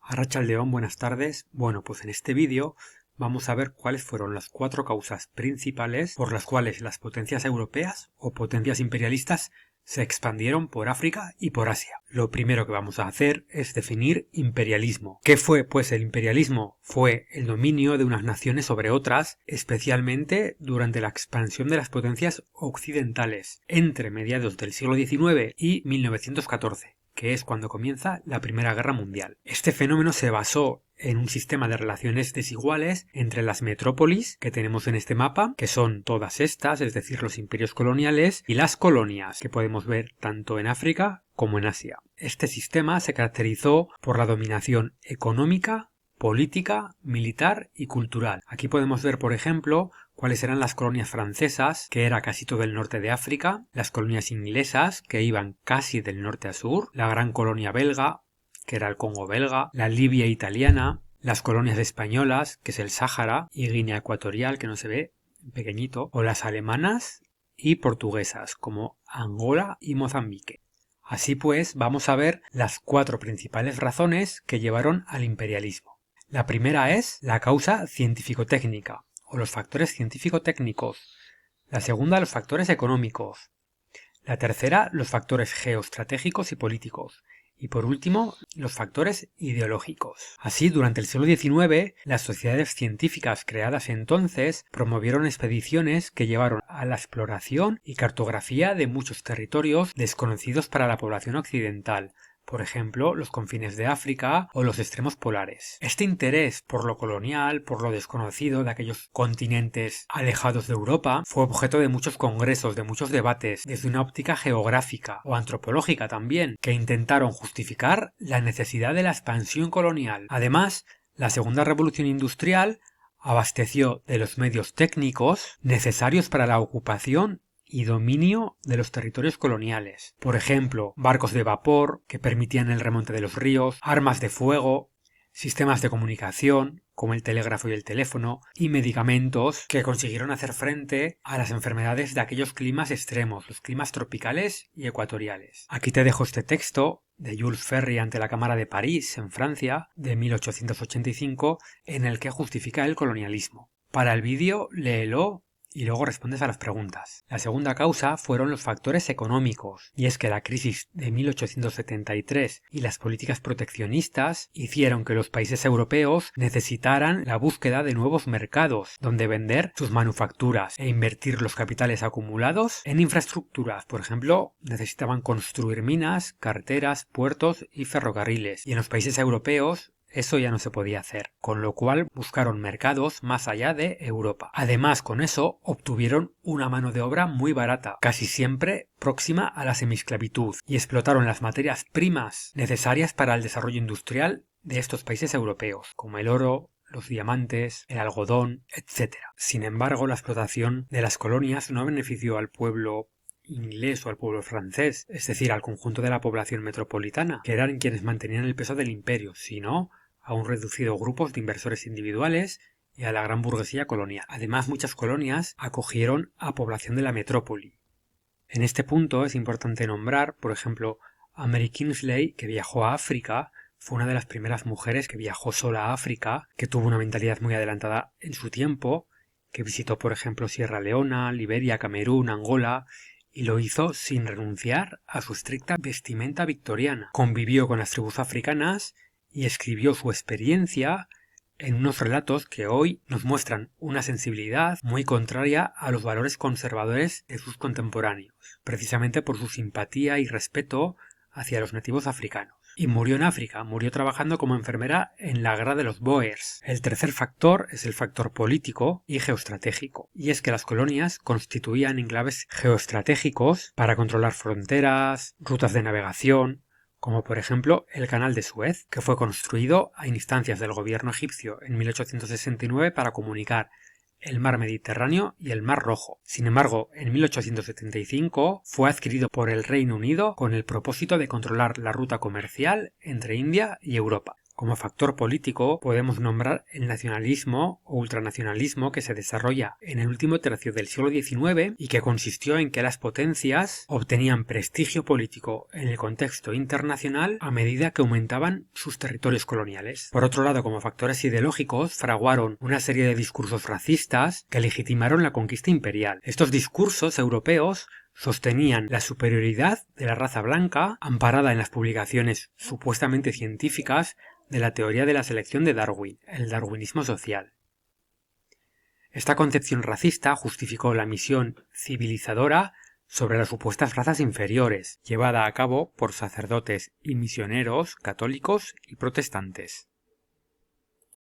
Arratsaldeon, buenas tardes. Bueno, pues en este vídeo vamos a ver cuáles fueron las 4 causas principales por las cuales las potencias europeas o potencias imperialistas se expandieron por África y por Asia. Lo primero que vamos a hacer es definir imperialismo. ¿Qué fue? Pues el imperialismo fue el dominio de unas naciones sobre otras, especialmente durante la expansión de las potencias occidentales, entre mediados del siglo XIX y 1914. Que es cuando comienza la Primera Guerra Mundial. Este fenómeno se basó en un sistema de relaciones desiguales entre las metrópolis que tenemos en este mapa, que son todas estas, es decir, los imperios coloniales, y las colonias, que podemos ver tanto en África como en Asia. Este sistema se caracterizó por la dominación económica, política, militar y cultural. Aquí podemos ver, por ejemplo, cuáles eran las colonias francesas, que era casi todo el norte de África, las colonias inglesas, que iban casi del norte a sur, la gran colonia belga, que era el Congo belga, la Libia italiana, las colonias españolas, que es el Sáhara, y Guinea Ecuatorial, que no se ve, pequeñito, o las alemanas y portuguesas, como Angola y Mozambique. Así pues, vamos a ver las 4 principales razones que llevaron al imperialismo. La primera es la causa científico-técnica, o los factores científico-técnicos. La segunda, los factores económicos. La tercera, los factores geoestratégicos y políticos. Y por último, los factores ideológicos. Así, durante el siglo XIX, las sociedades científicas creadas entonces promovieron expediciones que llevaron a la exploración y cartografía de muchos territorios desconocidos para la población occidental. Por ejemplo, los confines de África o los extremos polares. Este interés por lo colonial, por lo desconocido de aquellos continentes alejados de Europa, fue objeto de muchos congresos, de muchos debates, desde una óptica geográfica o antropológica también, que intentaron justificar la necesidad de la expansión colonial. Además, la Segunda Revolución Industrial abasteció de los medios técnicos necesarios para la ocupación y dominio de los territorios coloniales. Por ejemplo, barcos de vapor que permitían el remonte de los ríos, armas de fuego, sistemas de comunicación como el telégrafo y el teléfono, y medicamentos que consiguieron hacer frente a las enfermedades de aquellos climas extremos, los climas tropicales y ecuatoriales. Aquí te dejo este texto de Jules Ferry ante la Cámara de París, en Francia, de 1885, en el que justifica el colonialismo. Para el vídeo, léelo y luego respondes a las preguntas. La segunda causa fueron los factores económicos, y es que la crisis de 1873 y las políticas proteccionistas hicieron que los países europeos necesitaran la búsqueda de nuevos mercados donde vender sus manufacturas e invertir los capitales acumulados en infraestructuras. Por ejemplo, necesitaban construir minas, carreteras, puertos y ferrocarriles, y en los países europeos eso ya no se podía hacer, con lo cual buscaron mercados más allá de Europa. Además, con eso obtuvieron una mano de obra muy barata, casi siempre próxima a la semiesclavitud, y explotaron las materias primas necesarias para el desarrollo industrial de estos países europeos, como el oro, los diamantes, el algodón, etc. Sin embargo, la explotación de las colonias no benefició al pueblo inglés o al pueblo francés, es decir, al conjunto de la población metropolitana, que eran quienes mantenían el peso del imperio, sino a un reducido grupo de inversores individuales y a la gran burguesía colonial. Además, muchas colonias acogieron a población de la metrópoli. En este punto es importante nombrar, por ejemplo, a Mary Kingsley, que viajó a África, fue una de las primeras mujeres que viajó sola a África, que tuvo una mentalidad muy adelantada en su tiempo, que visitó, por ejemplo, Sierra Leona, Liberia, Camerún, Angola, y lo hizo sin renunciar a su estricta vestimenta victoriana. Convivió con las tribus africanas y escribió su experiencia en unos relatos que hoy nos muestran una sensibilidad muy contraria a los valores conservadores de sus contemporáneos, precisamente por su simpatía y respeto hacia los nativos africanos. Y murió en África, murió trabajando como enfermera en la guerra de los Boers. El tercer factor es el factor político y geoestratégico, y es que las colonias constituían enclaves geoestratégicos para controlar fronteras, rutas de navegación, como por ejemplo el Canal de Suez, que fue construido a instancias del gobierno egipcio en 1869 para comunicar el mar Mediterráneo y el mar Rojo. Sin embargo, en 1875 fue adquirido por el Reino Unido con el propósito de controlar la ruta comercial entre India y Europa. Como factor político podemos nombrar el nacionalismo o ultranacionalismo que se desarrolla en el último tercio del siglo XIX y que consistió en que las potencias obtenían prestigio político en el contexto internacional a medida que aumentaban sus territorios coloniales. Por otro lado, como factores ideológicos, fraguaron una serie de discursos racistas que legitimaron la conquista imperial. Estos discursos europeos sostenían la superioridad de la raza blanca amparada en las publicaciones supuestamente científicas de la teoría de la selección de Darwin, el darwinismo social. Esta concepción racista justificó la misión civilizadora sobre las supuestas razas inferiores, llevada a cabo por sacerdotes y misioneros católicos y protestantes.